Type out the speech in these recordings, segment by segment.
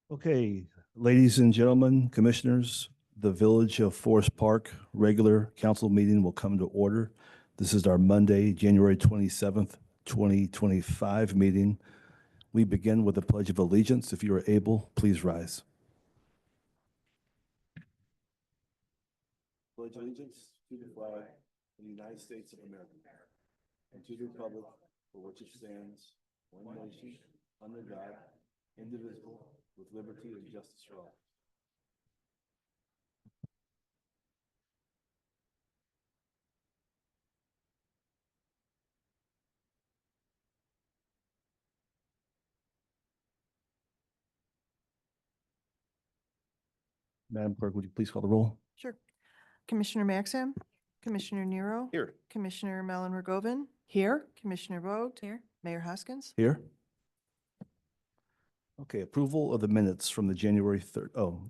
Okay, ladies and gentlemen, commissioners, the Village of Forest Park regular council meeting will come to order. This is our Monday, January 27th, 2025 meeting. We begin with a pledge of allegiance. If you are able, please rise. Pledge allegiance to the flag of the United States of America and to the republic for which it stands, one nation, under God, indivisible, with liberty and justice for all. Madam Clerk, would you please call the roll? Sure. Commissioner Maxim, Commissioner Nero. Here. Commissioner Mellon Rogovin. Here. Commissioner Vogt. Here. Mayor Hoskins. Here. Okay, approval of the minutes from the January 13th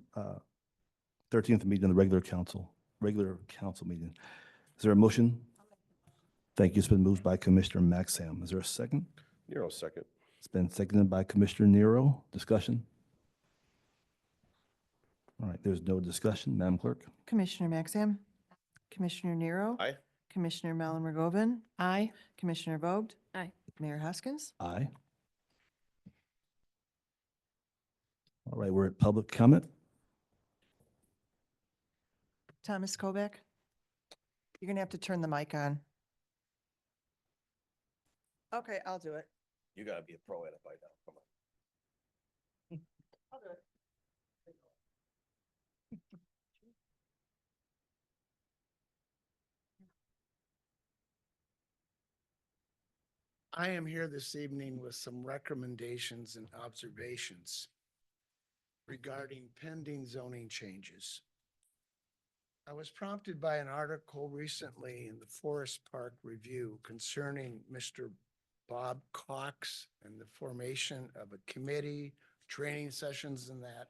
meeting of the regular council meeting. Is there a motion? Thank you. It's been moved by Commissioner Maxam. Is there a second? Nero second. It's been seconded by Commissioner Nero. Discussion? All right, there's no discussion. Madam Clerk? Commissioner Maxim, Commissioner Nero. Aye. Commissioner Mellon Rogovin. Aye. Commissioner Vogt. Aye. Mayor Hoskins. Aye. All right, we're at public comment. Thomas Kovac. You're gonna have to turn the mic on. Okay, I'll do it. You gotta be a pro at it by now. Come on. I'll do it. I am here this evening with some recommendations and observations regarding pending zoning changes. I was prompted by an article recently in the Forest Park Review concerning Mr. Bob Cox and the formation of a committee, training sessions and that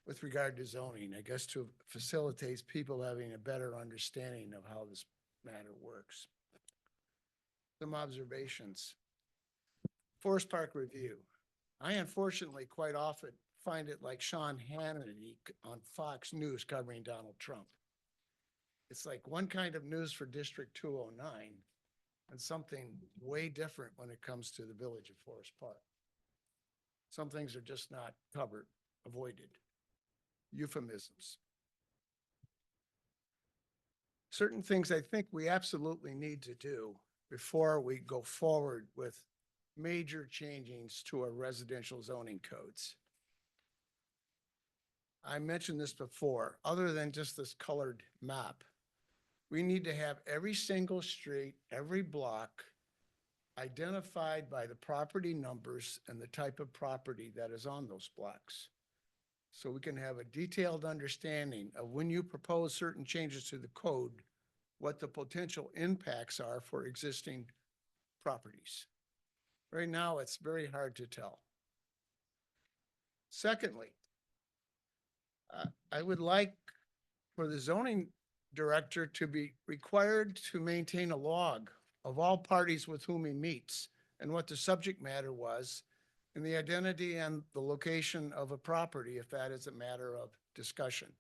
with regard to zoning, I guess to facilitate people having a better understanding of how this matter works. Some observations. Forest Park Review. I unfortunately quite often find it like Sean Hannity on Fox News covering Donald Trump. It's like one kind of news for District 209 and something way different when it comes to the Village of Forest Park. Some things are just not covered, avoided. Euphemisms. Certain things I think we absolutely need to do before we go forward with major changes to our residential zoning codes. I mentioned this before, other than just this colored map, we need to have every single street, every block identified by the property numbers and the type of property that is on those blocks. So we can have a detailed understanding of when you propose certain changes to the code, what the potential impacts are for existing properties. Right now, it's very hard to tell. Secondly, I would like for the zoning director to be required to maintain a log of all parties with whom he meets and what the subject matter was and the identity and the location of a property, if that is a matter of discussion.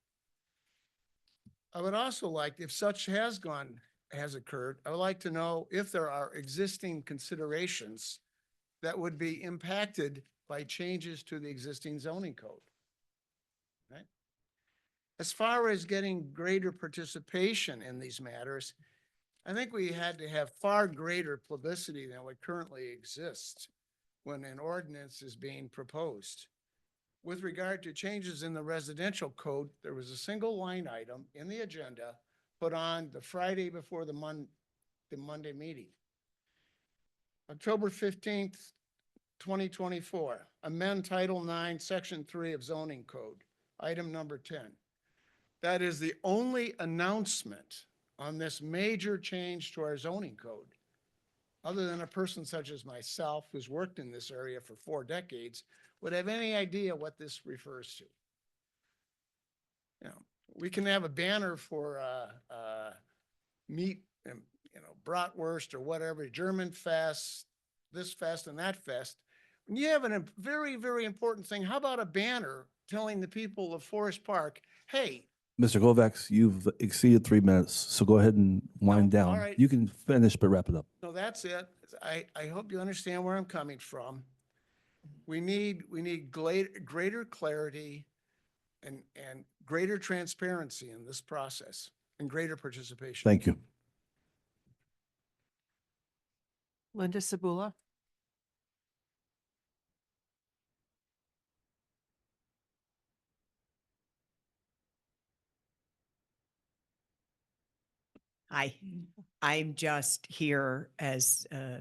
I would also like, if such has occurred, I would like to know if there are existing considerations that would be impacted by changes to the existing zoning code. Right? As far as getting greater participation in these matters, I think we had to have far greater publicity than what currently exists when an ordinance is being proposed. With regard to changes in the residential code, there was a single line item in the agenda put on the Friday before the Monday meeting. October 15th, 2024, amend Title 9, Section 3 of Zoning Code, item number 10. That is the only announcement on this major change to our zoning code, other than a person such as myself who's worked in this area for 4 decades would have any idea what this refers to. You know, we can have a banner for meat and, you know, bratwurst or whatever, German fest, this fest and that fest. You have a very, very important thing. How about a banner telling the people of Forest Park, hey, Mr. Kovacs, you've exceeded 3 minutes, so go ahead and wind No, all down. right. You can finish, but wrap it up. so that's it. I hope you understand where I'm coming from. We need greater clarity and greater transparency in this process and greater participation. Thank you. Linda Sabula. I'm just here as a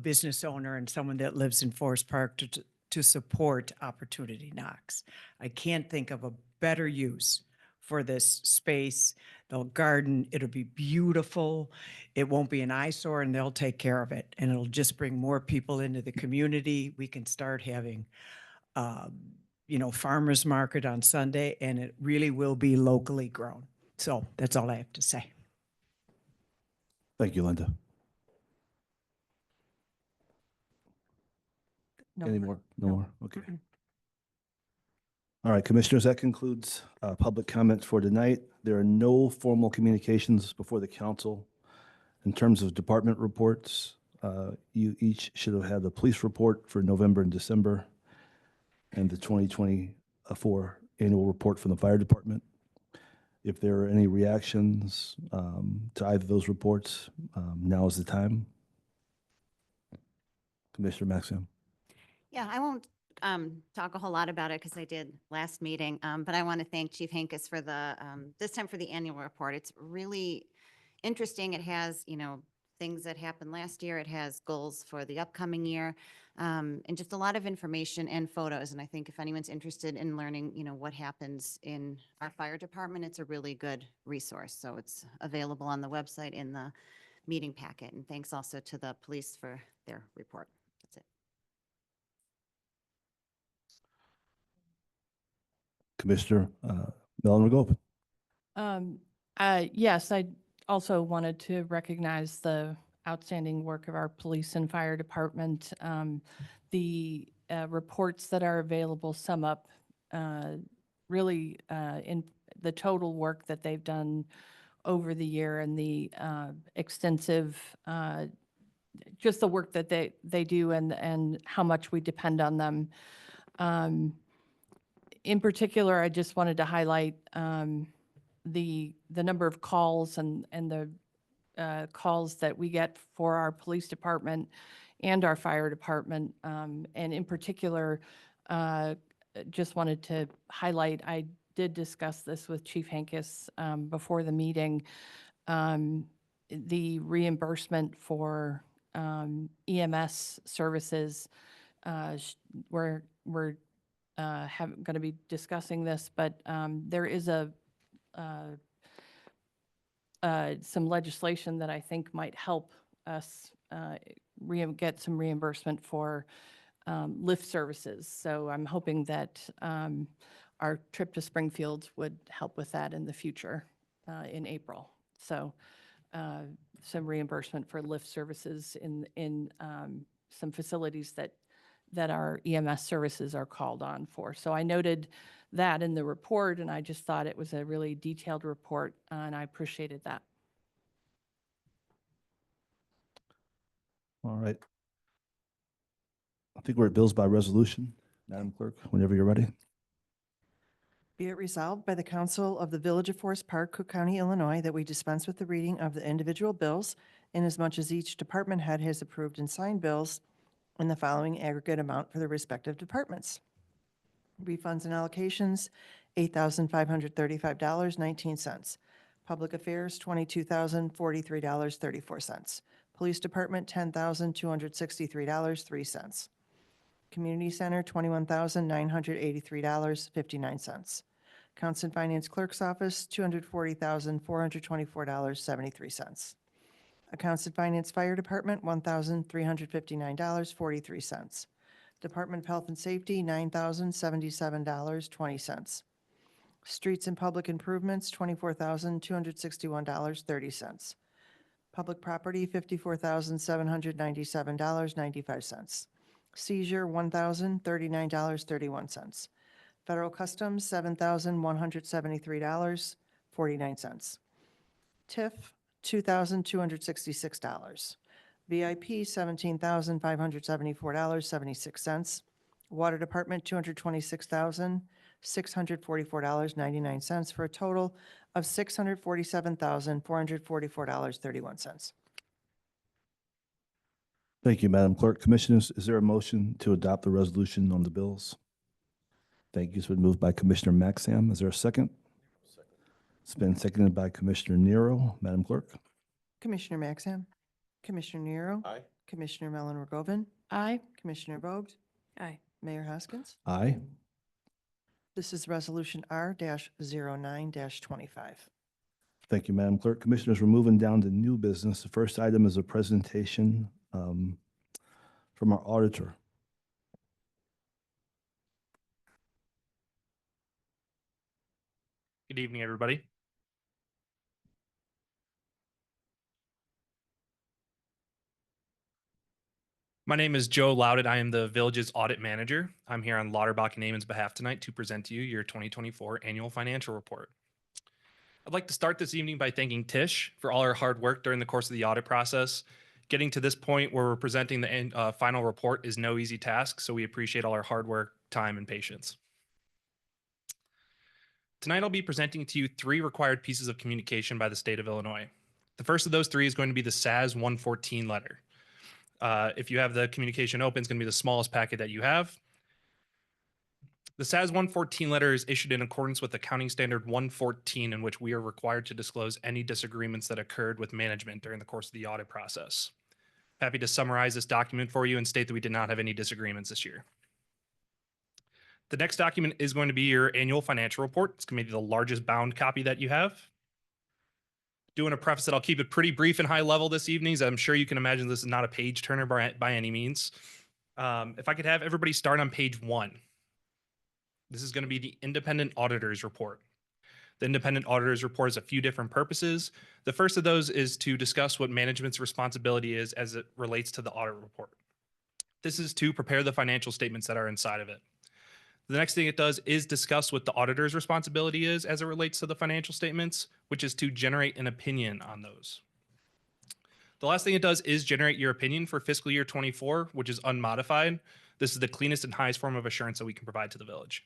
business owner and someone that lives in Forest Park to support Opportunity Knox. I can't think of a better use for this space. They'll garden, it'll be beautiful. It won't be an eyesore and they'll take care of it. And it'll just bring more people into the community. We can start having, farmers market on Sunday, and it really will be locally grown. So that's all I have to say. Thank you, Linda. No Any more. more? No No. more? Okay. Mm-mm. All right, Commissioners, that concludes public comments for tonight. There are no formal communications before the council. In terms of department reports, you each should have had the police report for November and December and the 2024 annual report from the fire department. If there are any reactions to either of those reports, now is the time. Commissioner Maxim. Yeah, I won't talk a whole lot about it because I did last meeting, but I want to thank Chief Hankus for this time for the annual report. It's really interesting. It has, things that happened last year. It has goals for the upcoming year, and just a lot of information and photos. And I think if anyone's interested in learning, what happens in our fire department, it's a really good resource. So it's available on the website in the meeting packet. And thanks also to the police for their report. That's it. Commissioner Mellon McGovan. Yes, I also wanted to recognize the outstanding work of our police and fire department. The reports that are available sum up really in the total work that they've done over the year and the extensive, just the work that they do and how much we depend on them. In particular, I just wanted to highlight the number of calls and the calls that we get for our police department and our fire department. And in particular, just wanted to highlight, I did discuss this with Chief Hankus before the meeting, the reimbursement for EMS services. We're going to be discussing this, but there is some legislation that I think might help us get some reimbursement for lift services. So I'm hoping that our trip to Springfield would help with that in the future in April. So some reimbursement for lift services in some facilities that our EMS services are called on for. So I noted that in the report, and I just thought it was a really detailed report, and I appreciated that. All right. I think we're at bills by resolution. Madam Clerk, whenever you're ready. Be it resolved by the Council of the Village of Forest Park, Cook County, Illinois, that we dispense with the reading of the individual bills inasmuch as each department head has approved and signed bills in the following aggregate amount for the respective departments. Refunds and allocations, $8,535.19. Public Affairs, $22,043.34. Police Department, $10,263.03. Community Center, $21,983.59. Accounts and Finance Clerk's Office, $240,424.73. Accounts and Finance Fire Department, $1,359.43. Department of Health and Safety, $9,077.20. Streets and Public Improvements, $24,261.30. Public Property, $54,797.95. Seizure, $1,039.31. Federal Customs, $7,173.49. TIF, $2,266. VIP, $17,574.76. Water Department, $226,644.99 for a total of $647,444.31. Thank you, Madam Clerk. Commissioners, is there a motion to adopt the resolution on the bills? Thank you. It's been moved by Commissioner Maxam. Is there a second? It's been seconded by Commissioner Nero. Madam Clerk? Commissioner Maxam, Commissioner Nero, Aye. Commissioner Mellon Rogovan, Aye. Commissioner Vogt, Aye. Mayor Hoskins. Aye. This is Resolution R-09-25. Thank you, Madam Clerk. Commissioners, we're moving down to new business. The first item is a presentation from our auditor. Good evening, everybody. My name is Joe Loudon. I am the village's audit manager. I'm here on Lauterbach and Amon's behalf tonight to present to you your 2024 annual financial report. I'd like to start this evening by thanking Tish for all her hard work during the course of the audit process. Getting to this point where we're presenting the final report is no easy task, so we appreciate all her hard work, time, and patience. Tonight, I'll be presenting to you 3 required pieces of communication by the state of Illinois. The first of those 3 is going to be the SAS 114 letter. If you have the communication open, it's going to be the smallest packet that you have. The SAS 114 letter is issued in accordance with Accounting Standard 114, in which we are required to disclose any disagreements that occurred with management during the course of the audit process. Happy to summarize this document for you and state that we did not have any disagreements this year. The next document is going to be your annual financial report. It's going to be the largest bound copy that you have. Doing a preface that I'll keep it pretty brief and high level this evening, as I'm sure you can imagine this is not a page turner by any means. If I could have everybody start on page 1. This is going to be the independent auditor's report. The independent auditor's report has a few different purposes. The first of those is to discuss what management's responsibility is as it relates to the audit report. This is to prepare the financial statements that are inside of it. The next thing it does is discuss what the auditor's responsibility is as it relates to the financial statements, which is to generate an opinion on those. The last thing it does is generate your opinion for fiscal year 24, which is unmodified. This is the cleanest and highest form of assurance that we can provide to the village.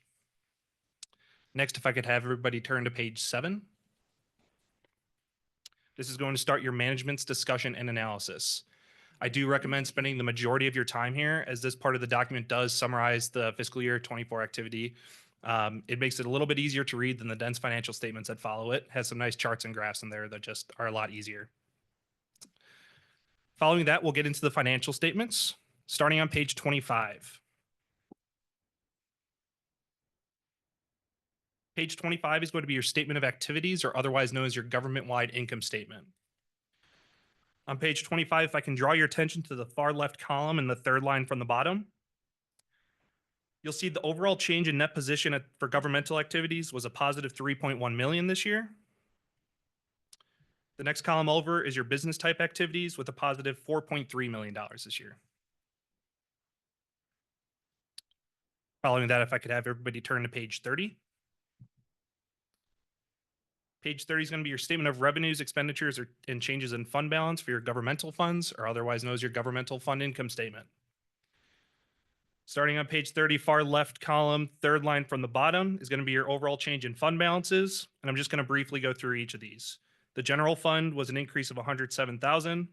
Next, if I could have everybody turn to page 7. This is going to start your management's discussion and analysis. I do recommend spending the majority of your time here, as this part of the document does summarize the fiscal year 24 activity. It makes it a little bit easier to read than the dense financial statements that follow it. It has some nice charts and graphs in there that just are a lot easier. Following that, we'll get into the financial statements, starting on page 25. Page 25 is going to be your statement of activities, or otherwise known as your government-wide income statement. On page 25, if I can draw your attention to the far left column and the 3rd line from the bottom, you'll see the overall change in net position for governmental activities was a positive 3.1 million this year. The next column over is your business type activities with a positive $4.3 million this year. Following that, if I could have everybody turn to page 30. Page 30 is going to be your statement of revenues, expenditures, and changes in fund balance for your governmental funds, or otherwise known as your governmental fund income statement. Starting on page 30, far left column, 3rd line from the bottom is going to be your overall change in fund balances. And I'm just going to briefly go through each of these. The general fund was an increase of $107,000.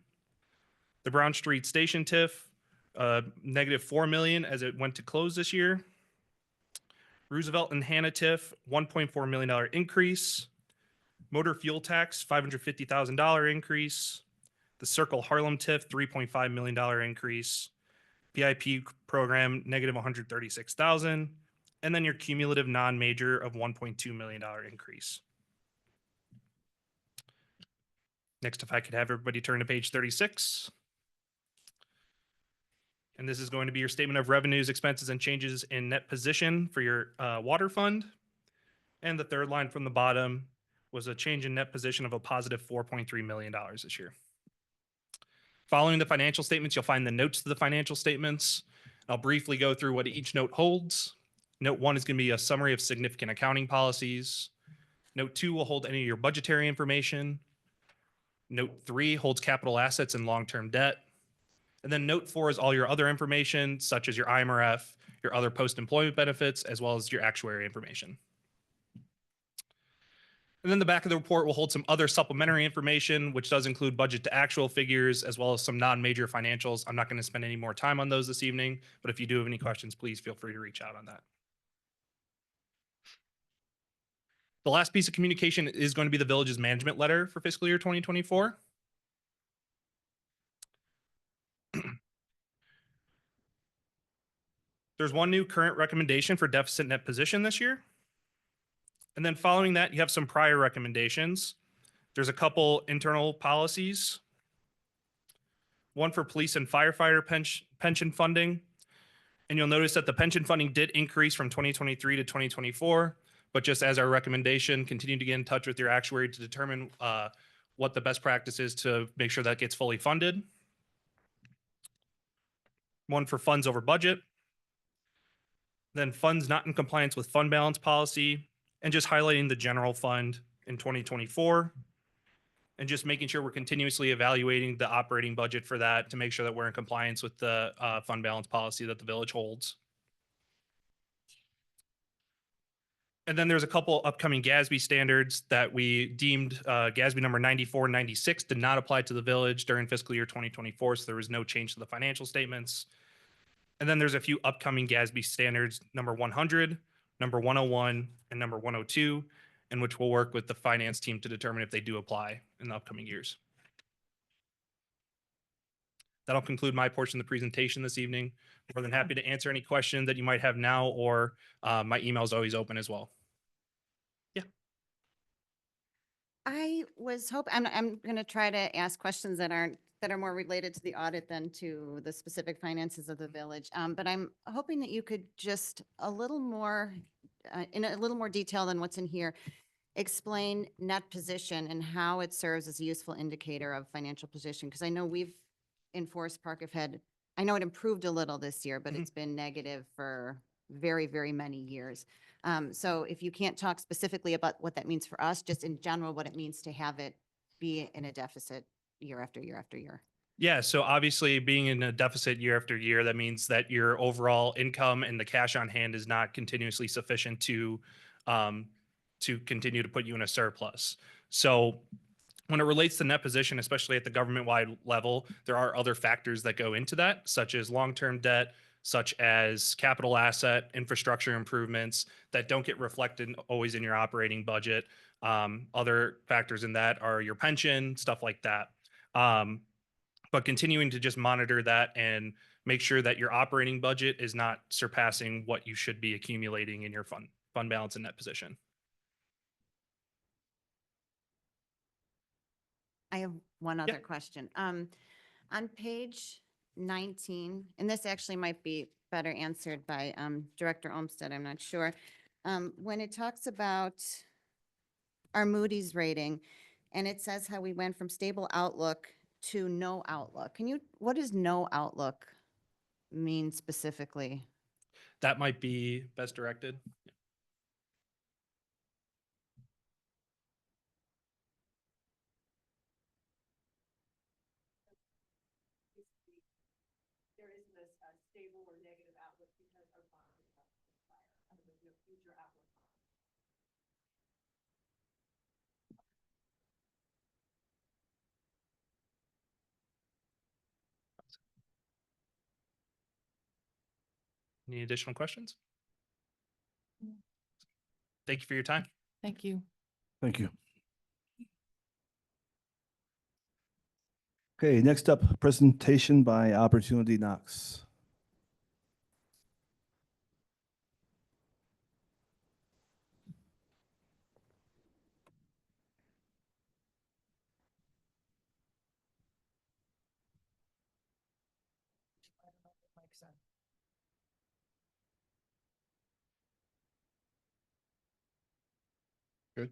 The Brown Street Station TIF, negative $4 million as it went to close this year. Roosevelt and Hannah TIF, $1.4 million increase. Motor fuel tax, $550,000 increase. The Circle Harlem TIF, $3.5 million increase. VIP program, negative $136,000. And then your cumulative non-major of $1.2 million increase. Next, if I could have everybody turn to page 36. And this is going to be your statement of revenues, expenses, and changes in net position for your water fund. And the 3rd line from the bottom was a change in net position of a positive $4.3 million this year. Following the financial statements, you'll find the notes to the financial statements. I'll briefly go through what each note holds. Note 1 is going to be a summary of significant accounting policies. Note 2 will hold any of your budgetary information. Note 3 holds capital assets and long-term debt. And then note 4 is all your other information, such as your IMRF, your other post-employment benefits, as well as your actuary information. And then the back of the report will hold some other supplementary information, which does include budget to actual figures, as well as some non-major financials. I'm not going to spend any more time on those this evening, but if you do have any questions, please feel free to reach out on that. The last piece of communication is going to be the village's management letter for fiscal year 2024. There's one new current recommendation for deficit net position this year. And then following that, you have some prior recommendations. There's a couple internal policies. One for police and firefighter pension funding. And you'll notice that the pension funding did increase from 2023 to 2024. But just as our recommendation, continue to get in touch with your actuary to determine what the best practice is to make sure that gets fully funded. One for funds over budget. Then funds not in compliance with fund balance policy, and just highlighting the general fund in 2024. And just making sure we're continuously evaluating the operating budget for that to make sure that we're in compliance with the fund balance policy that the village holds. And then there's a couple upcoming GASB standards that we deemed GASB number 94 and 96 did not apply to the village during fiscal year 2024, so there was no change to the financial statements. And then there's a few upcoming GASB standards, number 100, number 101, and number 102, in which we'll work with the finance team to determine if they do apply in the upcoming years. That'll conclude my portion of the presentation this evening. More than happy to answer any questions that you might have now, or my email is always open as well. I was hoping, I'm going to try to ask questions that are more related to the audit than to the specific finances of the village. But I'm hoping that you could just a little more, in a little more detail than what's in here, explain net position and how it serves as a useful indicator of financial position. Because I know we've in Forest Park have had, I know it improved a little this year, but it's been negative for very, very many years. So if you can't talk specifically about what that means for us, just in general, what it means to have it be in a deficit year after year after year. Yeah, so obviously being in a deficit year after year, that means that your overall income and the cash on hand is not continuously sufficient to continue to put you in a surplus. So when it relates to net position, especially at the government-wide level, there are other factors that go into that, such as long-term debt, such as capital asset, infrastructure improvements that don't get reflected always in your operating budget. Other factors in that are your pension, stuff like that. But continuing to just monitor that and make sure that your operating budget is not surpassing what you should be accumulating in your fund balance and net position. I have one other question. On page 19, and this actually might be better answered by Director Olmsted, I'm not sure. When it talks about our Moody's rating, and it says how we went from stable outlook to no outlook. What does no outlook mean specifically? That might be best directed. There is this stable or negative outlook because our bond is up and there's no future outlook. Any additional questions? Thank you for your time. Thank you. Thank you. Okay, next up, presentation by Opportunity Knox. Good.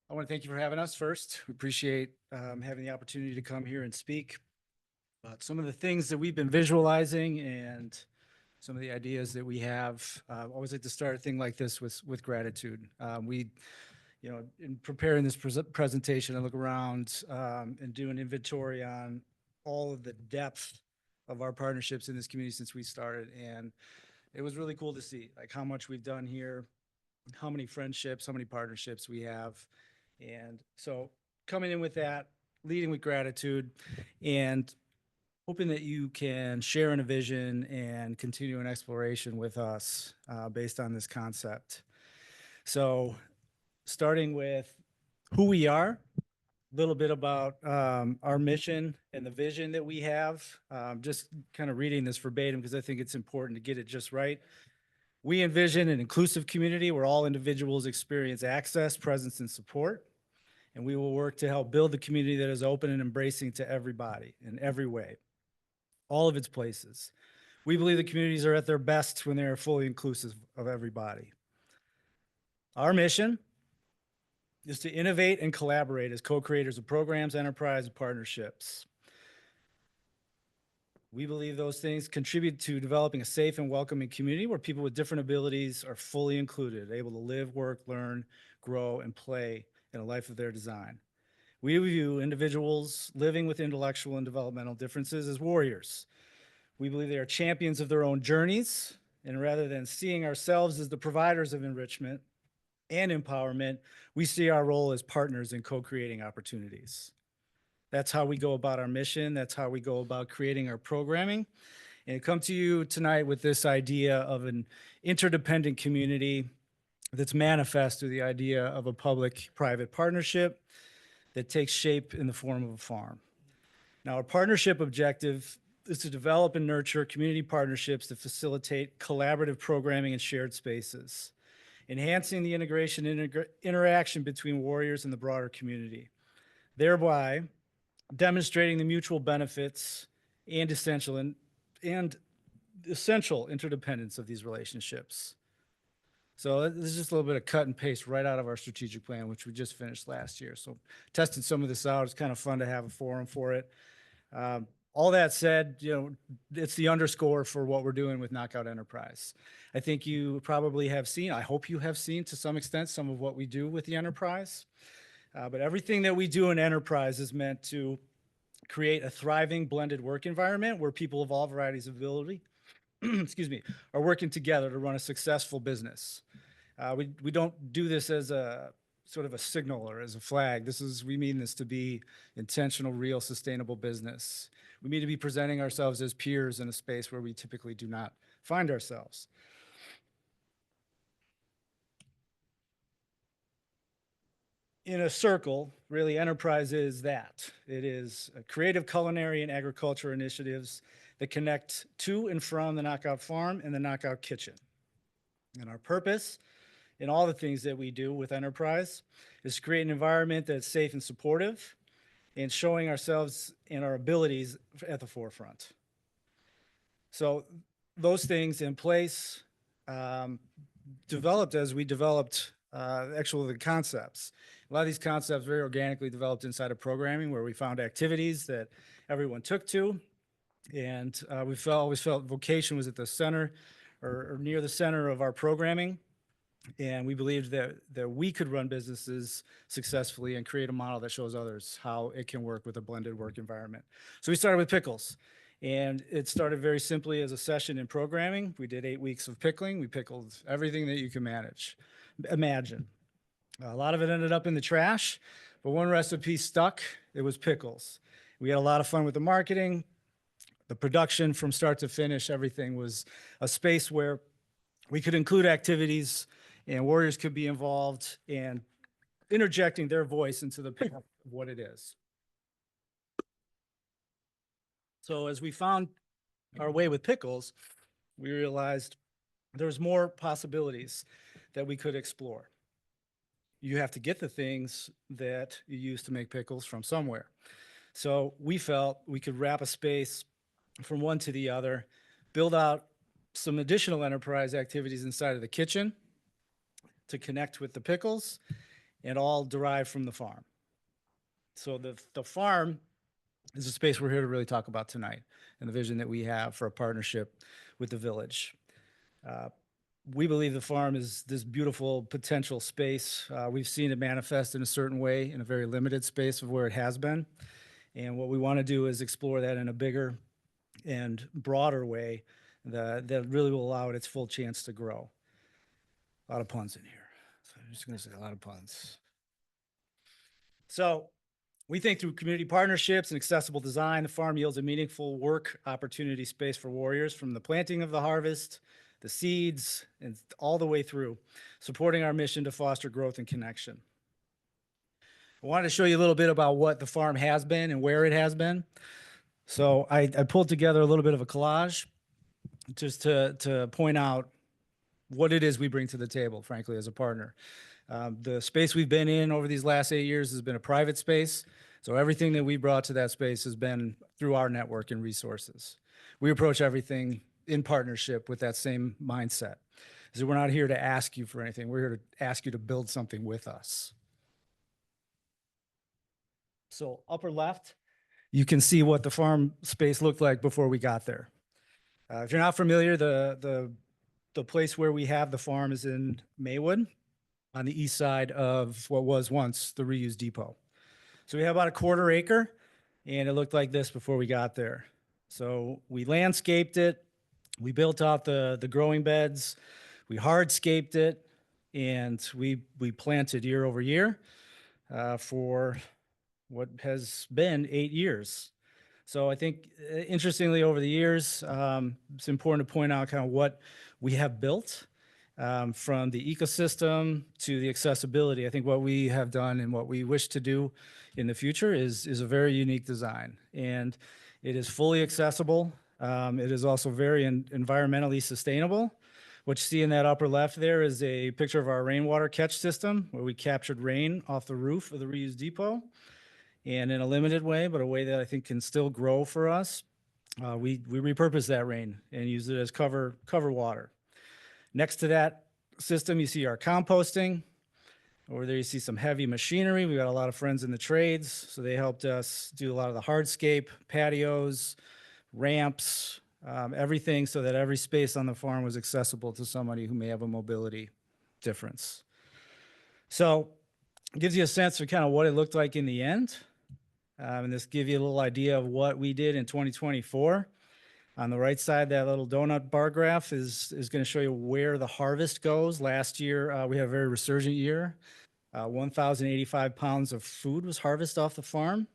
I want to thank you for having us first. We appreciate having the opportunity to come here and speak about some of the things that we've been visualizing and some of the ideas that we have. I always like to start a thing like this with gratitude. In preparing this presentation, I look around and do an inventory on all of the depth of our partnerships in this community since we started. And it was really cool to see like how much we've done here, how many friendships, how many partnerships we have. And so coming in with that, leading with gratitude, and hoping that you can share in a vision and continue an exploration with us based on this concept. So starting with who we are, a little bit about our mission and the vision that we have. Just kind of reading this verbatim because I think it's important to get it just right. We envision an inclusive community where all individuals experience access, presence, and support. And we will work to help build the community that is open and embracing to everybody in every way, all of its places. We believe the communities are at their best when they are fully inclusive of everybody. Our mission is to innovate and collaborate as co-creators of programs, enterprise, and partnerships. We believe those things contribute to developing a safe and welcoming community where people with different abilities are fully included, able to live, work, learn, grow, and play in a life of their design. We view individuals living with intellectual and developmental differences as warriors. We believe they are champions of their own journeys, and rather than seeing ourselves as the providers of enrichment and empowerment, we see our role as partners in co-creating opportunities. That's how we go about our mission. That's how we go about creating our programming. And come to you tonight with this idea of an interdependent community that's manifest through the idea of a public-private partnership that takes shape in the form of a farm. Now, our partnership objective is to develop and nurture community partnerships that facilitate collaborative programming and shared spaces, enhancing the integration and interaction between warriors and the broader community, thereby demonstrating the mutual benefits and essential interdependence of these relationships. So this is just a little bit of cut and paste right out of our strategic plan, which we just finished last year. So testing some of this out, it's kind of fun to have a forum for it. All that said, it's the underscore for what we're doing with Knockout Enterprise. I think you probably have seen, I hope you have seen to some extent, some of what we do with the enterprise. But everything that we do in enterprise is meant to create a thriving blended work environment where people of all varieties of ability, are working together to run a successful business. We don't do this as a sort of a signal or as a flag. We mean this to be intentional, real, sustainable business. We mean to be presenting ourselves as peers in a space where we typically do not find ourselves. In a circle, really, enterprise is that. It is creative culinary and agriculture initiatives that connect to and from the Knockout Farm and the Knockout Kitchen. And our purpose in all the things that we do with enterprise is to create an environment that's safe and supportive and showing ourselves and our abilities at the forefront. So those things in place developed as we developed actually the concepts. A lot of these concepts very organically developed inside of programming where we found activities that everyone took to. And we always felt vocation was at the center or near the center of our programming. And we believed that we could run businesses successfully and create a model that shows others how it can work with a blended work environment. So we started with pickles. And it started very simply as a session in programming. We did 8 weeks of pickling. We pickled everything that you can imagine. A lot of it ended up in the trash, but one recipe stuck. It was pickles. We had a lot of fun with the marketing. The production from start to finish, everything was a space where we could include activities and warriors could be involved and interjecting their voice into the pickle of what it is. So as we found our way with pickles, we realized there's more possibilities that we could explore. You have to get the things that you use to make pickles from somewhere. So we felt we could wrap a space from one to the other, build out some additional enterprise activities inside of the kitchen to connect with the pickles, and all derived from the farm. So the farm is a space we're here to really talk about tonight and the vision that we have for a partnership with the village. We believe the farm is this beautiful potential space. We've seen it manifest in a certain way in a very limited space of where it has been. And what we want to do is explore that in a bigger and broader way that really will allow it its full chance to grow. A lot of puns in here. So I'm just going to say a lot of puns. So we think through community partnerships and accessible design, the farm yields a meaningful work opportunity space for warriors from the planting of the harvest, the seeds, and all the way through, supporting our mission to foster growth and connection. I wanted to show you a little bit about what the farm has been and where it has been. So I pulled together a little bit of a collage just to point out what it is we bring to the table, frankly, as a partner. The space we've been in over these last 8 years has been a private space. So everything that we brought to that space has been through our network and resources. We approach everything in partnership with that same mindset. So we're not here to ask you for anything. We're here to ask you to build something with us. So upper left, you can see what the farm space looked like before we got there. If you're not familiar, the place where we have the farm is in Maywood on the east side of what was once the reuse depot. So we have about a 1/4 acre, and it looked like this before we got there. So we landscaped it, we built out the growing beds, we hardscaped it, and we planted year over year for what has been 8 years. So I think, interestingly, over the years, it's important to point out kind of what we have built from the ecosystem to the accessibility. I think what we have done and what we wish to do in the future is a very unique design. And it is fully accessible. It is also very environmentally sustainable. What you see in that upper left there is a picture of our rainwater catch system where we captured rain off the roof of the reuse depot. And in a limited way, but a way that I think can still grow for us, we repurpose that rain and use it as cover water. Next to that system, you see our composting. Over there, you see some heavy machinery. We got a lot of friends in the trades, so they helped us do a lot of the hardscape, patios, ramps, everything so that every space on the farm was accessible to somebody who may have a mobility difference. So it gives you a sense of kind of what it looked like in the end. And this gives you a little idea of what we did in 2024. On the right side, that little donut bar graph is going to show you where the harvest goes. Last year, we had a very resurgent year. 1,085 pounds of food was harvested off the farm.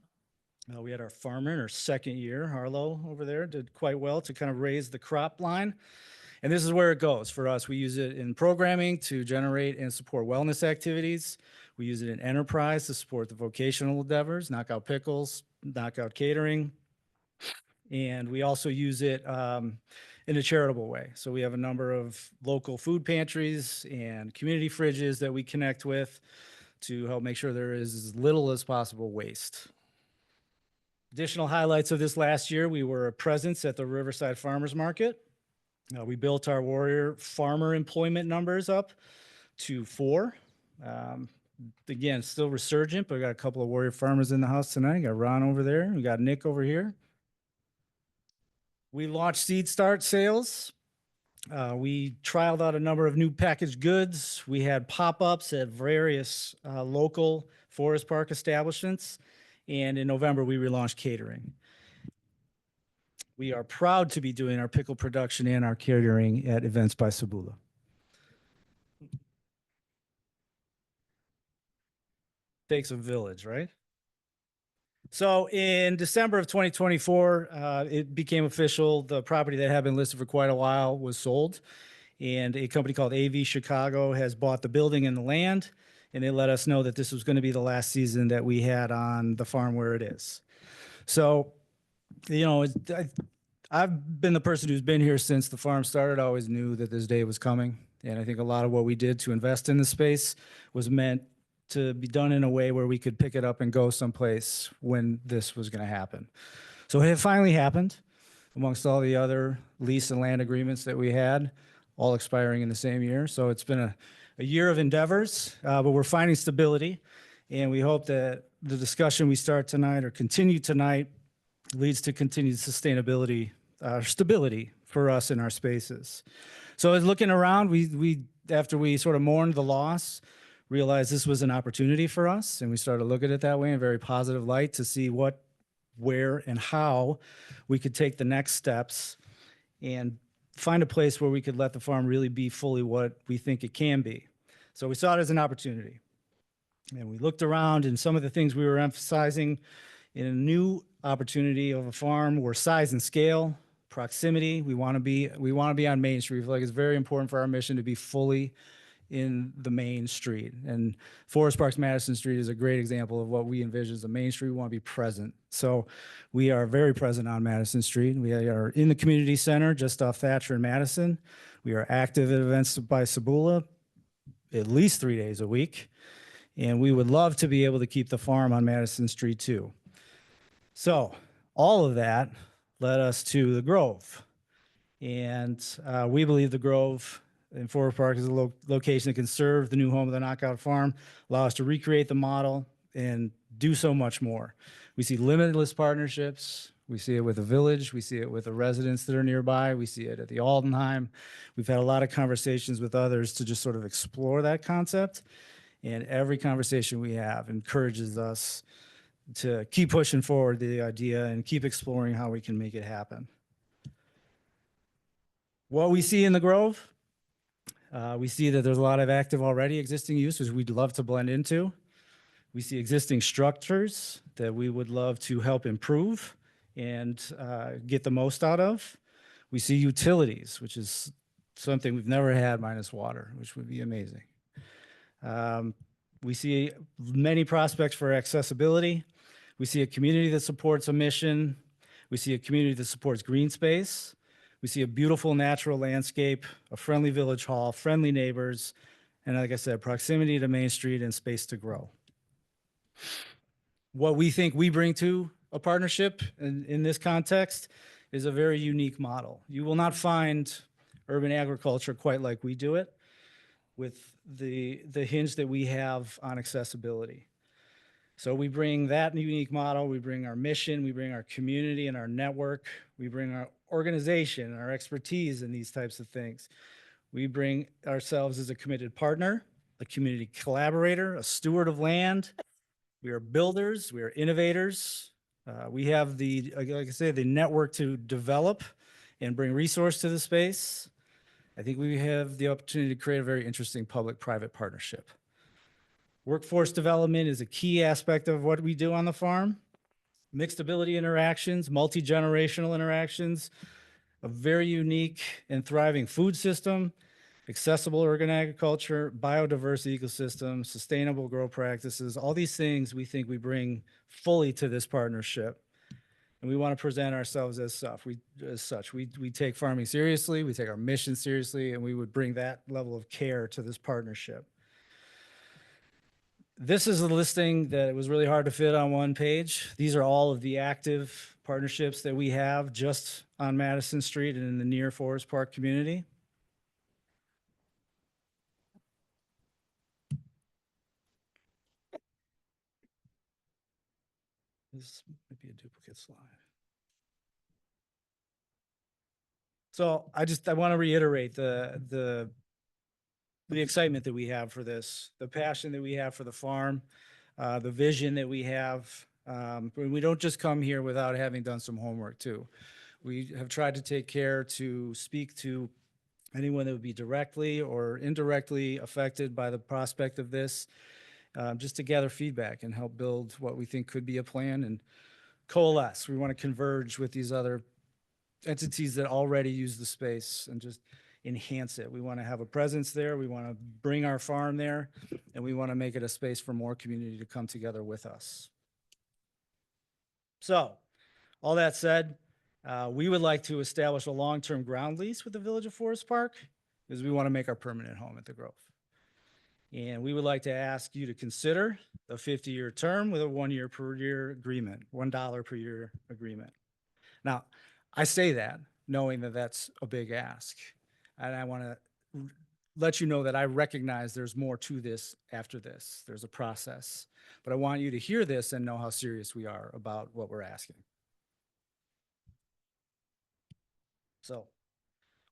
We had our farmer in her second year, Harlow over there, did quite well to kind of raise the crop line. And this is where it goes for us. We use it in programming to generate and support wellness activities. We use it in enterprise to support the vocational endeavors, Knockout Pickles, Knockout Catering. And we also use it in a charitable way. So we have a number of local food pantries and community fridges that we connect with to help make sure there is as little as possible waste. Additional highlights of this last year, we were a presence at the Riverside Farmers Market. We built our Warrior farmer employment numbers up to 4. Again, still resurgent, but we got a couple of Warrior farmers in the house tonight. We got Ron over there. We got Nick over here. We launched Seed Start sales. We trialed out a number of new packaged goods. We had pop-ups at various local Forest Park establishments. And in November, we relaunched catering. We are proud to be doing our pickle production and our catering at Events by Sabula. Takes a village, right? So in December of 2024, it became official. The property that had been listed for quite a while was sold. And a company called AV Chicago has bought the building and the land. And they let us know that this was going to be the last season that we had on the farm where it is. So, you know, I've been the person who's been here since the farm started. I always knew that this day was coming. And I think a lot of what we did to invest in the space was meant to be done in a way where we could pick it up and go someplace when this was going to happen. So it finally happened amongst all the other lease and land agreements that we had, all expiring in the same year. So it's been a year of endeavors, but we're finding stability. And we hope that the discussion we start tonight or continue tonight leads to continued sustainability, stability for us in our spaces. So as looking around, we after we sort of mourned the loss, realized this was an opportunity for us, and we started to look at it that way in a very positive light to see what, where, and how we could take the next steps and find a place where we could let the farm really be fully what we think it can be. So we saw it as an opportunity. And we looked around, and some of the things we were emphasizing in a new opportunity of a farm were size and scale, proximity. We want to be on Main Street. We feel like it's very important for our mission to be fully in the main street. And Forest Park's Madison Street is a great example of what we envision as a main street. We want to be present. So we are very present on Madison Street. We are in the community center just off Thatcher and Madison. We are active at events by Sabula at least 3 days a week. And we would love to be able to keep the farm on Madison Street too. So all of that led us to the Grove. And we believe the Grove in Forest Park is a location that can serve the new home of the Knockout Farm, allow us to recreate the model and do so much more. We see limitless partnerships. We see it with the village. We see it with the residents that are nearby. We see it at the Aldenheim. We've had a lot of conversations with others to just sort of explore that concept. And every conversation we have encourages us to keep pushing forward the idea and keep exploring how we can make it happen. What we see in the Grove, we see that there's a lot of active already existing use, which we'd love to blend into. We see existing structures that we would love to help improve and get the most out of. We see utilities, which is something we've never had minus water, which would be amazing. We see many prospects for accessibility. We see a community that supports a mission. We see a community that supports green space. We see a beautiful natural landscape, a friendly village hall, friendly neighbors, and like I said, proximity to Main Street and space to grow. What we think we bring to a partnership in this context is a very unique model. You will not find urban agriculture quite like we do it, with the hinge that we have on accessibility. So we bring that unique model, we bring our mission, we bring our community and our network, we bring our organization, our expertise in these types of things. We bring ourselves as a committed partner, a community collaborator, a steward of land. We are builders, we are innovators. We have like I say, the network to develop and bring resource to the space. I think we have the opportunity to create a very interesting public-private partnership. Workforce development is a key aspect of what we do on the farm. Mixed ability interactions, multi-generational interactions, a very unique and thriving food system, accessible urban agriculture, biodiverse ecosystem, sustainable grow practices, all these things we think we bring fully to this partnership. And we want to present ourselves as such. We take farming seriously, we take our mission seriously, and we would bring that level of care to this partnership. This is a listing that it was really hard to fit on one page. These are all of the active partnerships that we have just on Madison Street and in the near Forest Park community. This might be a duplicate slide. So I want to reiterate the excitement that we have for this, the passion that we have for the farm, the vision that we have. We don't just come here without having done some homework too. We have tried to take care to speak to anyone that would be directly or indirectly affected by the prospect of this, just to gather feedback and help build what we think could be a plan and coalesce. We want to converge with these other entities that already use the space and just enhance it. We want to have a presence there. We want to bring our farm there, and we want to make it a space for more community to come together with us. So, all that said, we would like to establish a long-term ground lease with the Village of Forest Park because we want to make our permanent home at the Grove. And we would like to ask you to consider a 50-year term with a $1 per year agreement, $1 per year agreement. Now, I say that knowing that that's a big ask. And I want to let you know that I recognize there's more to this after this. There's a process. But I want you to hear this and know how serious we are about what we're asking. So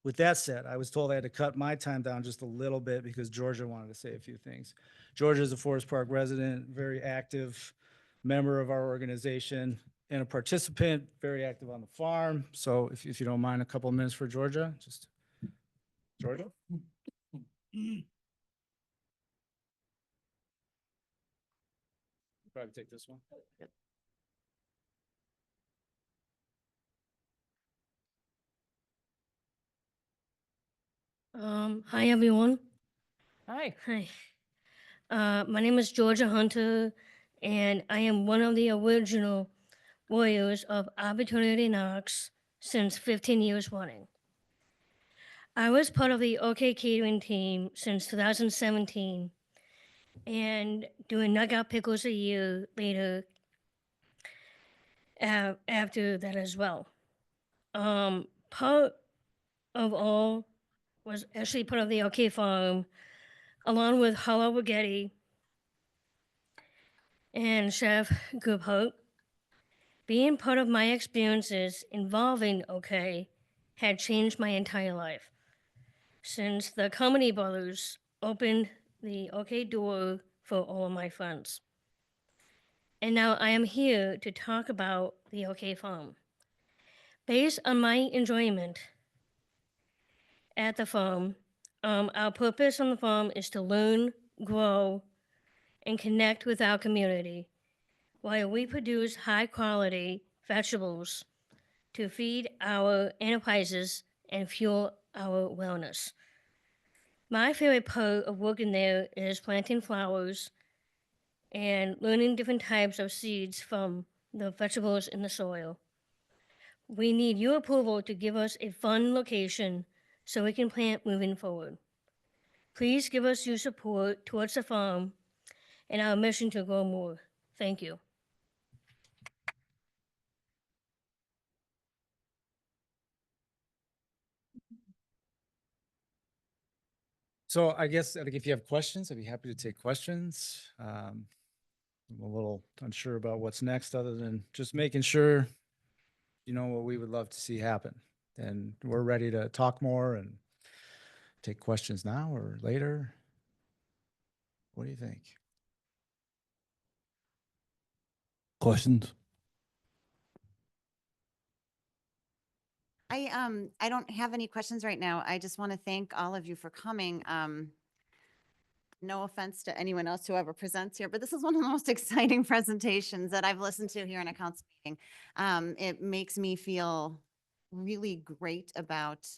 with that said, I was told I had to cut my time down just a little bit because Georgia wanted to say a few things. Georgia is a Forest Park resident, very active member of our organization and a participant, very active on the farm. So if you don't mind, a couple of minutes for Georgia, just Georgia. Probably take this one. Hi everyone. Hi. Hi. My name is Georgia Hunter, and I am one of the original warriors of Opportunity Knox since 15 years running. I was part of the OK Catering team since 2017, and doing Knockout Pickles a year later after that as well. Part of all was actually part of the OK Farm, along with Hala Rigetti and Chef Goophout. Being part of my experiences involving OK had changed my entire life. Since the Comedy Brothers opened the OK door for all of my friends. And now I am here to talk about the OK Farm. Based on my enjoyment at the farm, our purpose on the farm is to learn, grow, and connect with our community while we produce high quality vegetables to feed our enterprises and fuel our wellness. My favorite part of working there is planting flowers and learning different types of seeds from the vegetables in the soil. We need your approval to give us a fun location so we can plant moving forward. Please give us your support towards the farm and our mission to grow more. Thank you. So I guess like, if you have questions, I'd be happy to take questions. I'm a little unsure about what's next other than just making sure you know what we would love to see happen. And we're ready to talk more and take questions now or later. What do you think? Questions? I don't have any questions right now. I just want to thank all of you for coming. No offense to anyone else who ever presents here, but this is one of the most exciting presentations that I've listened to here in a council meeting. It makes me feel really great about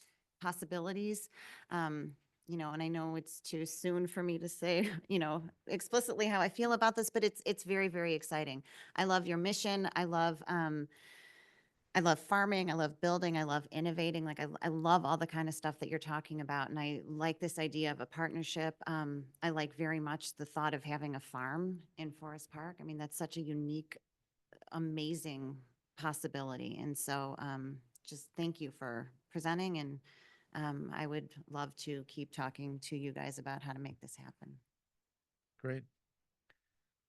possibilities. You know, and I know it's too soon for me to say, you know, explicitly how I feel about this, but it's very, very exciting. I love your mission. I love farming, I love building, I love innovating. Like I love all the kind of stuff that you're talking about. And I like this idea of a partnership. I like very much the thought of having a farm in Forest Park. I mean, that's such a unique, amazing possibility. And so just thank you for presenting. And I would love to keep talking to you guys about how to make this happen. Great.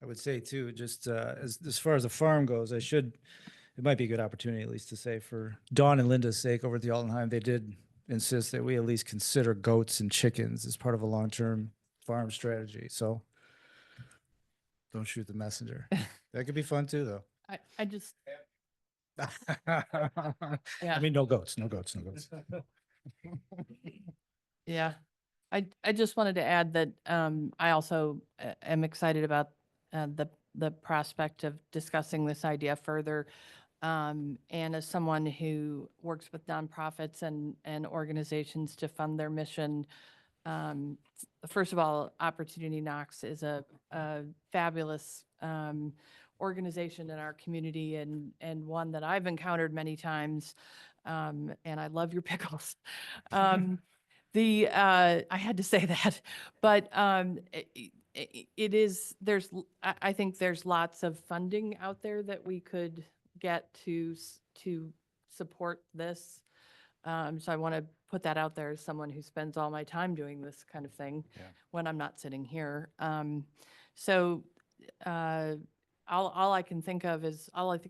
I would say too, just as far as the farm goes, it might be a good opportunity at least to say for Dawn and Linda's sake over at the Altenheim, they did insist that we at least consider goats and chickens as part of a long-term farm strategy. So don't shoot the messenger. That could be fun too, though. I just, I mean, no goats, no goats, no goats. yeah. I just wanted to add that I also am excited about the prospect of discussing this idea further. And as someone who works with nonprofits and organizations to fund their mission, first of all, Opportunity Knox is a fabulous organization in our community and one that I've encountered many times. And I love your pickles. I had to say that, but I think there's lots of funding out there that we could get to support this. So I want to put that out there as someone who spends all my time doing this kind of thing Yeah. when I'm not sitting here. So uh, all I can think of is, I'm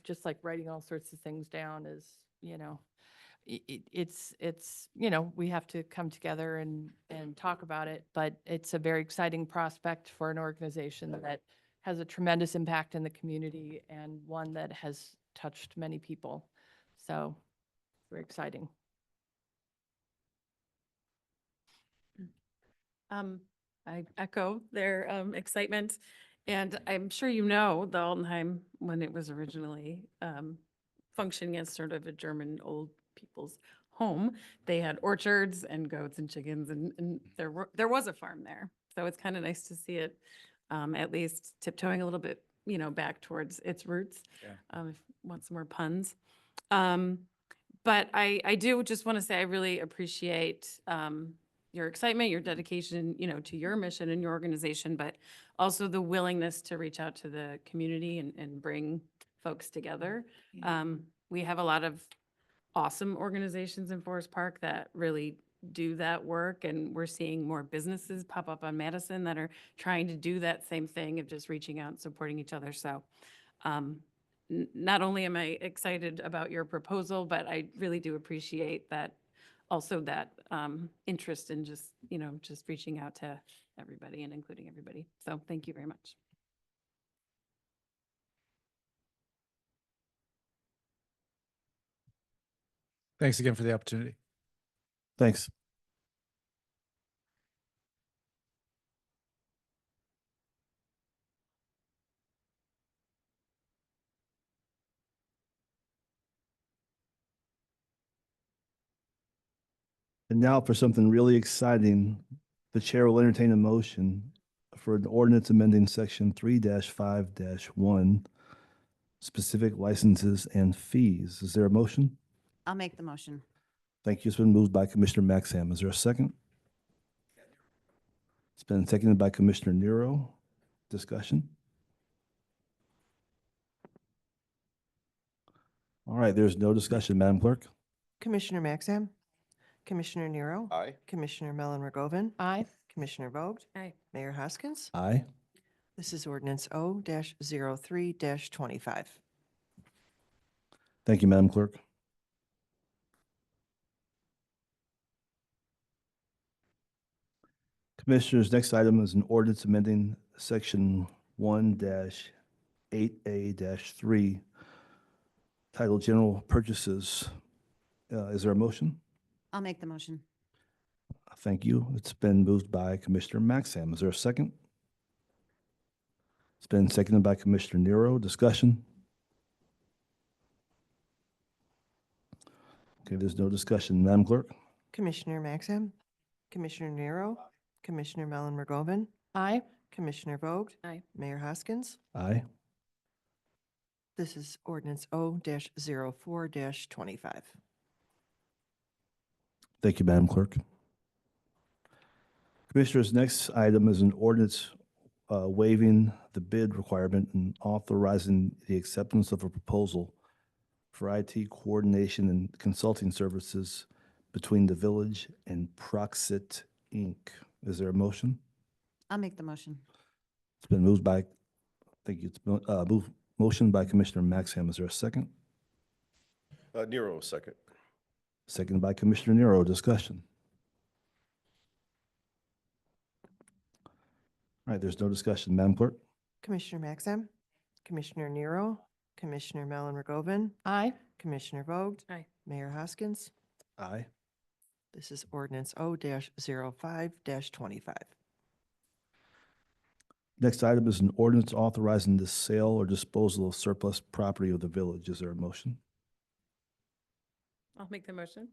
just like writing all sorts of things down is, it's, we have to come together and talk about it, but it's a very exciting prospect for an organization that has a tremendous impact in the community and one that has touched many people. So very exciting. I echo their excitement. And I'm sure you know the Altenheim, when it was originally functioning as sort of a German old people's home, they had orchards and goats and chickens, and there was a farm there. So it's kind of nice to see it at least tiptoeing a little bit, back towards its roots. Yeah. If you want some more puns. But I do just want to say I really appreciate your excitement, your dedication, to your mission and your organization, but also the willingness to reach out to the community and bring folks together. We have a lot of awesome organizations in Forest Park that really do that work, and we're seeing more businesses pop up on Madison that are trying to do that same thing of just reaching out and supporting each other. So not only am I excited about your proposal, but I really do appreciate that, also that interest in just, just reaching out to everybody and including everybody. So thank you very much. Thanks again for the opportunity. Thanks. And now for something really exciting, the chair will entertain a motion for an ordinance amending section 3-5-1, specific licenses and fees. Is there a motion? I'll make the motion. Thank you. It's been moved by Commissioner Maxham. Is there a second? It's been seconded by Commissioner Nero. Discussion? All right, there's no discussion, Madam Clerk. Commissioner Maxam, Commissioner Nero, Aye. Commissioner Mellon Ragoven, Aye. Commissioner Vogt, Aye. Mayor Hoskins. Aye. This is ordinance O-03-25. Thank you, Madam Clerk. Commissioners, next item is an ordinance amending section 1-8A-3 titled General Purchases. Is there a motion? I'll make the motion. Thank you. It's been moved by Commissioner Maxham. Is there a second? It's been seconded by Commissioner Nero. Discussion? Okay, there's no discussion. Madam Clerk? Commissioner Maxam, Commissioner Nero, Commissioner Mellon Ragoven, Aye. Commissioner Vogt. Aye. Mayor Hoskins. Aye. This is ordinance O-04-25. Thank you, Madam Clerk. Commissioners, next item is an ordinance waiving the bid requirement and authorizing the acceptance of a proposal for IT coordination and consulting services between the village and Proxit, Inc. Is there a motion? I'll make the motion. It's been moved by, thank you, it's been motion by Commissioner Maxham. Is there a second? Nero, second. Second by Commissioner Nero. Discussion. All right, there's no discussion. Madam Clerk? Commissioner Maxam, Commissioner Nero, Commissioner Mellon Ragoven, Aye. Commissioner Vogt. Aye. Mayor Hoskins. Aye. This is ordinance O-05-25. Next item is an ordinance authorizing the sale or disposal of surplus property of the village. Is there a motion? I'll make the motion.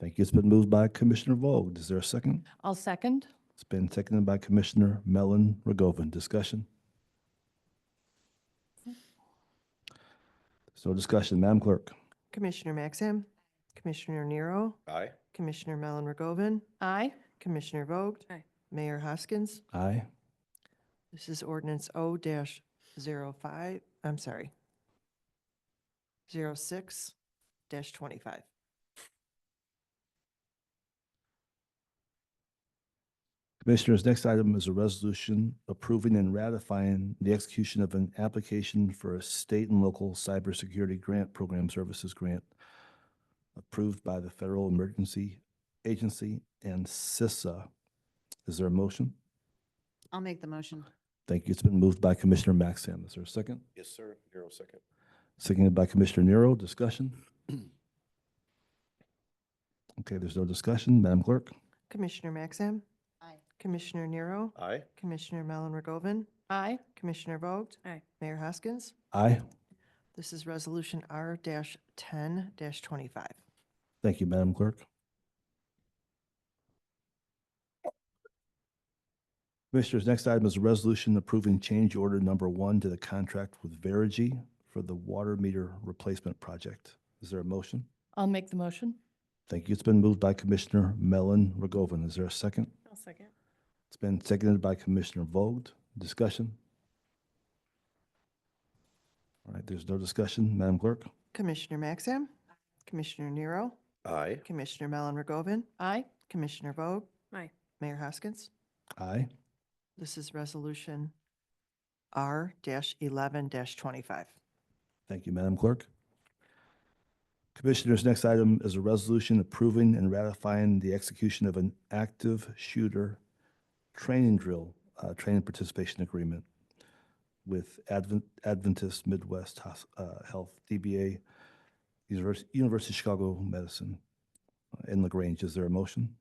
Thank you. It's been moved by Commissioner Vogt. Is there a second? I'll second. It's been seconded by Commissioner Mellon Ragoven. Discussion? There's no discussion. Madam Clerk? Commissioner Maxam, Commissioner Nero, Aye. Commissioner Mellon Ragoven, Aye. Commissioner Vogt. Aye. Mayor Hoskins. Aye. This is ordinance O-05, I'm sorry, 06-25. Commissioners, next item is a resolution approving and ratifying the execution of an application for a state and local cybersecurity grant program services grant approved by the Federal Emergency Agency and CISA. Is there a motion? I'll make the motion. Thank you. It's been moved by Commissioner Maxim. Is there a second? Yes, sir. Nero second. Seconded by Commissioner Nero. Discussion? Okay, there's no discussion. Madam Clerk? Commissioner Maxim, Aye. Commissioner Nero, Aye. Commissioner Mellon Ragoven, Aye. Commissioner Vogt, Aye. Mayor Hoskins. Aye. This is Resolution R-10-25. Thank you, Madam Clerk. Commissioners, next item is a resolution approving change order number 1 to the contract with Verigy for the water meter replacement project. Is there a motion? I'll make the motion. Thank you. It's been moved by Commissioner Mellon Ragoven. Is there a second? I'll second. It's been seconded by Commissioner Vogt. Discussion? All right, there's no discussion. Madam Clerk? Commissioner Maxim, Commissioner Nero, Aye. Commissioner Mellon Ragoven, Aye. Commissioner Vogt, Aye. Mayor Hoskins. Aye. This is Resolution R-11-25. Thank you, Madam Clerk. Commissioners, next item is a resolution approving and ratifying the execution of an active shooter training drill, training participation agreement with Adventist Midwest Health, DBA, University of Chicago Medicine in LaGrange. Is there a motion?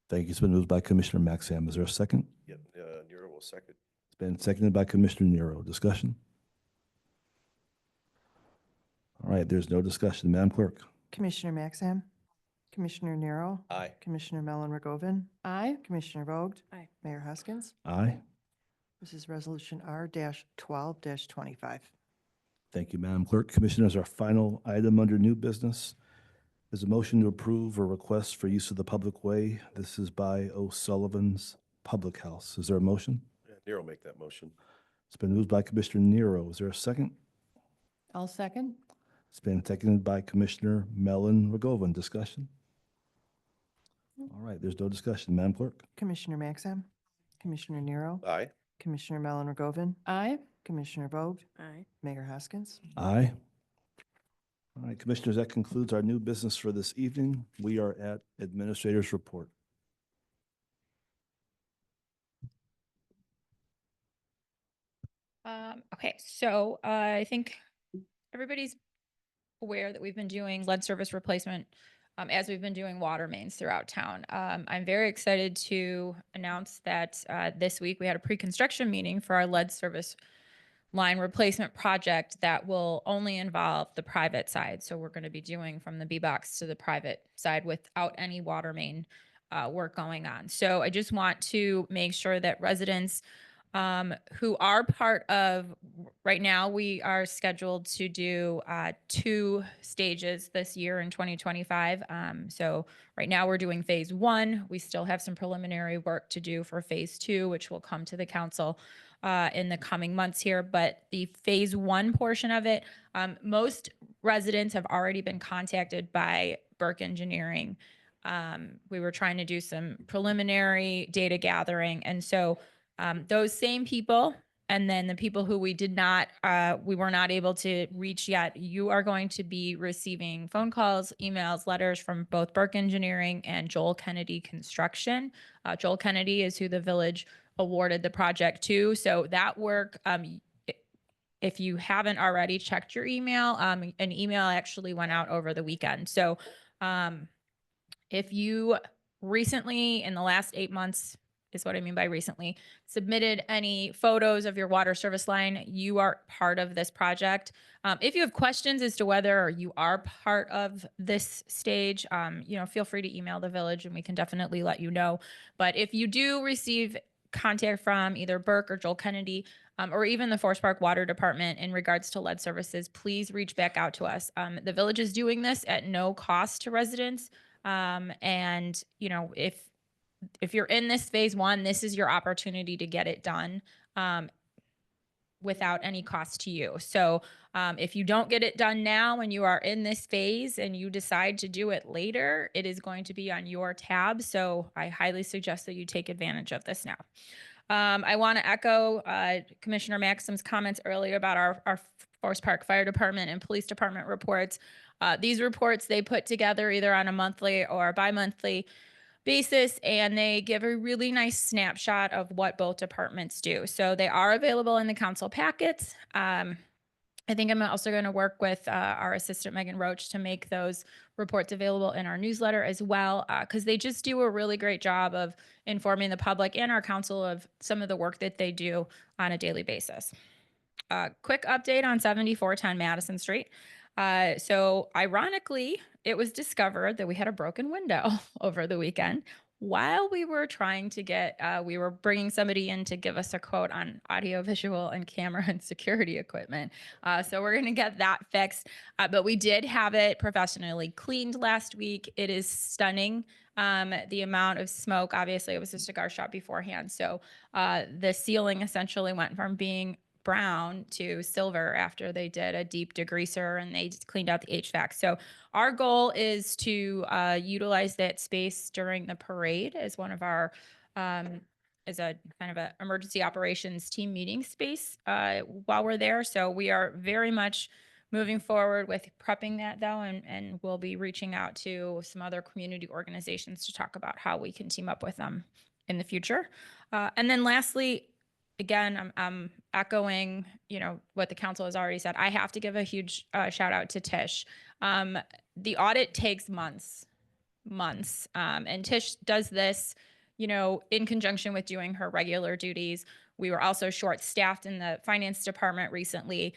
Thank you. It's been moved by Commissioner Maxim. Is there a second? Yep, Nero will second. It's been seconded by Commissioner Nero. Discussion? All right, there's no discussion. Madam Clerk? Commissioner Maxim, Commissioner Nero, Aye. Commissioner Mellon Ragoven, Aye. Commissioner Vogt, Aye. Mayor Hoskins. Aye. This is Resolution R-12-25. Thank you, Madam Clerk. Commissioners, our final item under new business is a motion to approve a request for use of the public way. This is by O'Sullivan's Public House. Is there a motion? Yeah, Nero make that motion. It's been moved by Commissioner Nero. Is there a second? I'll second. It's been seconded by Commissioner Mellon Ragoven. Discussion? All right, there's no discussion. Madam Clerk? Commissioner Maxim, Commissioner Nero, Aye. Commissioner Mellon Ragoven, Aye. Commissioner Vogt, Aye. Mayor Hoskins. Aye. All right, Commissioners, that concludes our new business for this evening. We are at Administrator's Report. Okay, so I think everybody's aware that we've been doing lead service replacement as we've been doing water mains throughout town. I'm very excited to announce that this week we had a pre-construction meeting for our lead service line replacement project that will only involve the private side. So we're going to be doing from the B-box to the private side without any water main work going on. So I just want to make sure that residents who are part of, right now, we are scheduled to do 2 stages this year in 2025. So right now we're doing phase 1. We still have some preliminary work to do for phase 2, which will come to the council in the coming months here. But the phase 1 portion of it, most residents have already been contacted by Burke Engineering. We were trying to do some preliminary data gathering. And so those same people, and then the people who we were not able to reach yet, you are going to be receiving phone calls, emails, letters from both Burke Engineering and Joel Kennedy Construction. Joel Kennedy is who the village awarded the project to. So that work, if you haven't already checked your email, an email actually went out over the weekend. So if you recently, in the last 8 months, is what I mean by recently, submitted any photos of your water service line, you are part of this project. If you have questions as to whether you are part of this stage, feel free to email the village and we can definitely let you know. But if you do receive contact from either Burke or Joel Kennedy, or even the Forest Park Water Department in regards to lead services, please reach back out to us. The village is doing this at no cost to residents. And if you're in this phase 1, this is your opportunity to get it done. without any cost to you. So if you don't get it done now and you are in this phase and you decide to do it later, it is going to be on your tab. So I highly suggest that you take advantage of this now. I want to echo Commissioner Maxim's comments earlier about our Forest Park Fire Department and Police Department reports. These reports they put together either on a monthly or bi-monthly basis, and they give a really nice snapshot of what both departments do. So they are available in the council packets. I think I'm also going to work with our assistant Megan Roach to make those reports available in our newsletter as well, because they just do a really great job of informing the public and our council of some of the work that they do on a daily basis. Quick update on 7410 Madison Street. So ironically, it was discovered that we had a broken window over the weekend while we were trying to get, we were bringing somebody in to give us a quote on audio, visual, and camera and security equipment. So we're going to get that fixed. But we did have it professionally cleaned last week. It is stunning. The amount of smoke, obviously it was a cigar shop beforehand. So the ceiling essentially went from being brown to silver after they did a deep degreaser and they just cleaned out the HVAC. So our goal is to utilize that space during the parade as one of our, as a kind of a emergency operations team meeting space while we're there. So we are very much moving forward with prepping that though, and we'll be reaching out to some other community organizations to talk about how we can team up with them in the future. And then lastly, again, I'm echoing, what the council has already said. I have to give a huge shout out to Tish. The audit takes months. And Tish does this, in conjunction with doing her regular duties. We were also short-staffed in the finance department recently.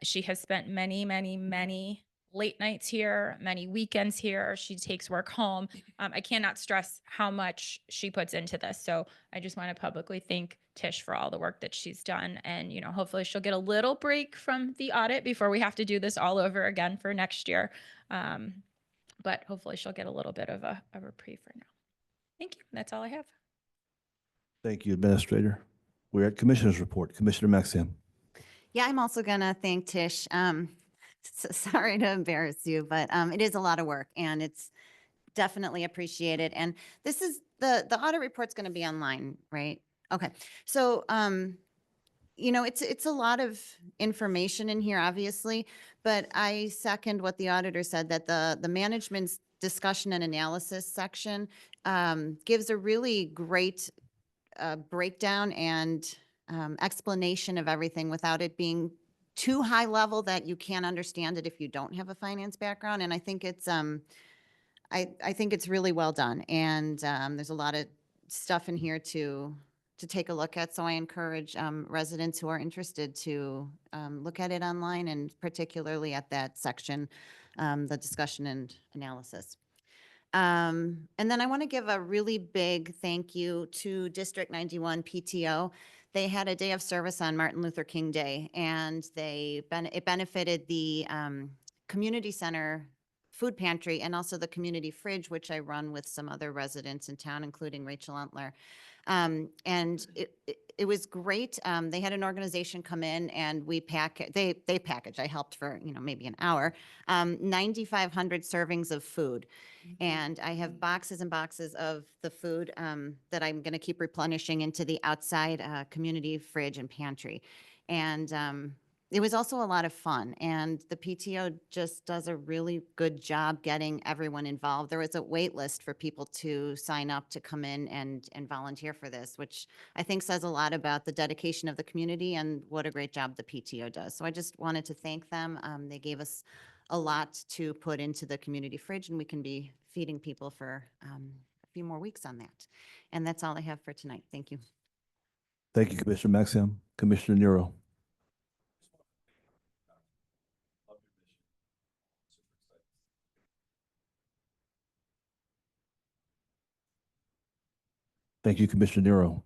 She has spent many, many, many late nights here, many weekends here. She takes work home. I cannot stress how much she puts into this. So I just want to publicly thank Tish for all the work that she's done. And, hopefully she'll get a little break from the audit before we have to do this all over again for next year. But hopefully she'll get a little bit of a reprieve for now. Thank you. That's all I have. Thank you, Administrator. We're at Commissioner's Report. Commissioner Maxim. Yeah, I'm also gonna thank Tish. Sorry to embarrass you, but it is a lot of work and it's definitely appreciated. And this is the audit report's going to be online, right? Okay. So, it's a lot of information in here, obviously, but I second what the auditor said, that the management's discussion and analysis section gives a really great breakdown and explanation of everything without it being too high level that you can't understand it if you don't have a finance background. And I think it's I think it's really well done. And there's a lot of stuff in here to take a look at. So I encourage residents who are interested to look at it online, and particularly at that section, the discussion and analysis. And then I want to give a really big thank you to District 91 PTO. They had a day of service on Martin Luther King Day, and it benefited the community center food pantry and also the community fridge, which I run with some other residents in town, including Rachel Untler. And it was great. They had an organization come in and they packaged, I helped for, maybe an hour, 9,500 servings of food. And I have boxes and boxes of the food that I'm going to keep replenishing into the outside community fridge and pantry. And it was also a lot of fun. And the PTO just does a really good job getting everyone involved. There was a wait list for people to sign up to come in and volunteer for this, which I think says a lot about the dedication of the community and what a great job the PTO does. So I just wanted to thank them. They gave us a lot to put into the community fridge, and we can be feeding people for a few more weeks on that. And that's all I have for tonight. Thank you. Thank you, Commissioner Maxim. Commissioner Nero. Thank you, Commissioner Nero.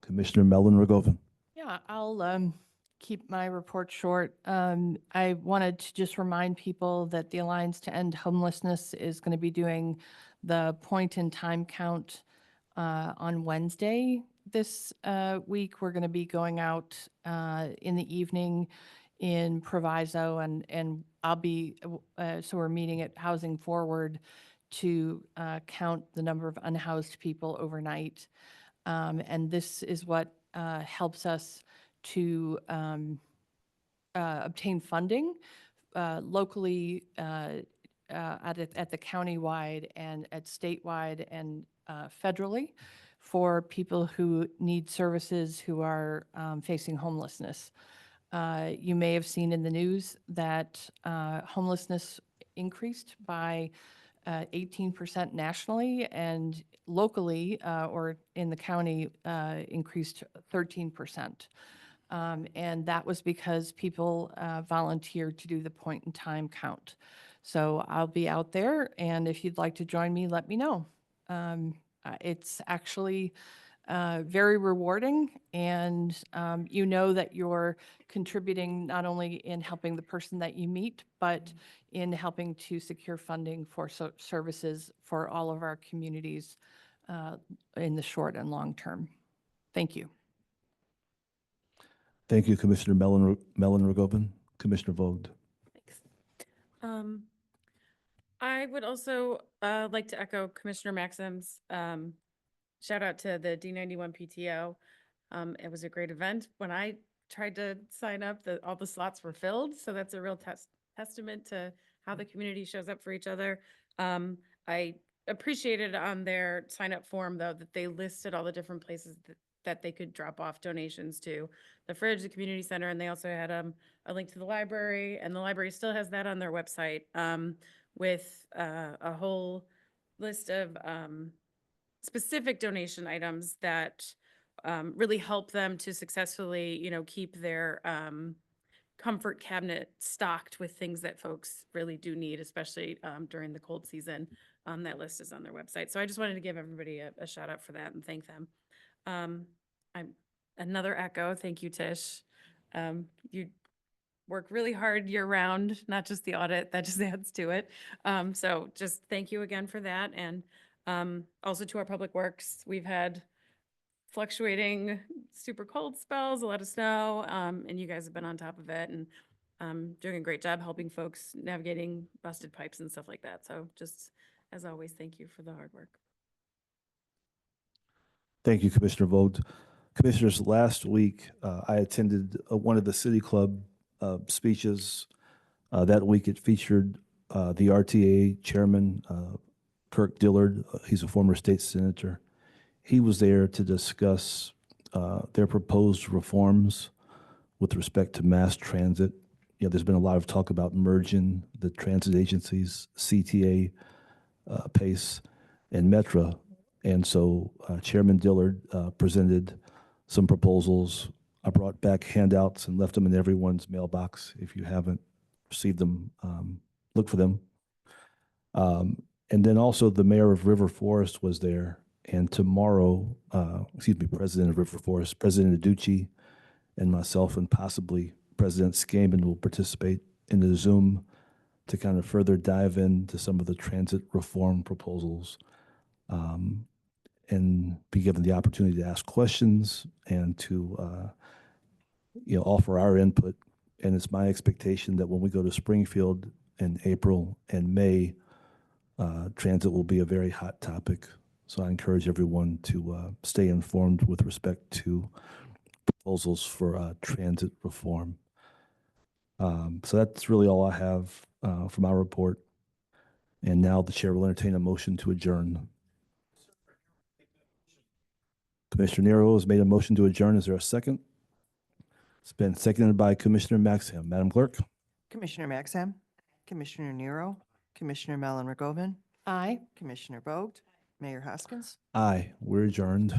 Commissioner Mellon Rogovan. Yeah, I'll keep my report short. I wanted to just remind people that the Alliance to End Homelessness is going to be doing the point in time count on Wednesday this week. We're going to be going out in the evening in Proviso, and I'll be, so we're meeting at Housing Forward to count the number of unhoused people overnight. And this is what helps us to obtain funding locally at the county-wide and at statewide and federally for people who need services who are facing homelessness. You may have seen in the news that homelessness increased by 18% nationally, and locally or in the county increased 13%. And that was because people volunteered to do the point-in-time count. So I'll be out there, and if you'd like to join me, let me know. It's actually very rewarding, and you know that you're contributing not only in helping the person that you meet, but in helping to secure funding for services for all of our communities in the short and long term. Thank you. Thank you, Commissioner Mellon-Rogovin. Commissioner Vogt. Thanks. I would also like to echo Commissioner Maxim's shout out to the D91 PTO. It was a great event. When I tried to sign up, all the slots were filled. So that's a real testament to how the community shows up for each other. I appreciated on their sign up form, though, that they listed all the different places that they could drop off donations to: the fridge, the community center, and they also had a link to the library, and the library still has that on their website with a whole list of specific donation items that really help them to successfully, keep their comfort cabinet stocked with things that folks really do need, especially during the cold season. That list is on their website. So I just wanted to give everybody a shout out for that and thank them. I'm another echo. Thank you, Tish. You work really hard year round, not just the audit. That just adds to it. So just thank you again for that. And also to our public works, we've had fluctuating super cold spells, a lot of snow, and you guys have been on top of it and doing a great job helping folks navigating busted pipes and stuff like that. So just as always, thank you for the hard work. Thank you, Commissioner Vogt. Commissioners, last week I attended one of the City Club speeches. That week it featured the RTA chairman, Kirk Dillard. He's a former state senator. He was there to discuss their proposed reforms with respect to mass transit. There's been a lot of talk about merging the transit agencies, CTA, PACE, and Metra. And so Chairman Dillard presented some proposals. I brought back handouts and left them in everyone's mailbox. If you haven't received them, look for them. And then also the mayor of River Forest was there. And tomorrow, President of River Forest, President Aducci, and myself, and possibly President Skaman will participate in the Zoom to kind of further dive into some of the transit reform proposals and be given the opportunity to ask questions and to offer our input. And it's my expectation that when we go to Springfield in April and May, transit will be a very hot topic. So I encourage everyone to stay informed with respect to proposals for transit reform. So that's really all I have for my report. And now the chair will entertain a motion to adjourn. Commissioner Nero has made a motion to adjourn. Is there a second? It's been seconded by Commissioner Maxham. Madam Clerk? Commissioner Maxham, Commissioner Nero, Commissioner Mellon-Rogovin, Aye. Commissioner Vogt, Mayor Hoskins. Aye, we're adjourned.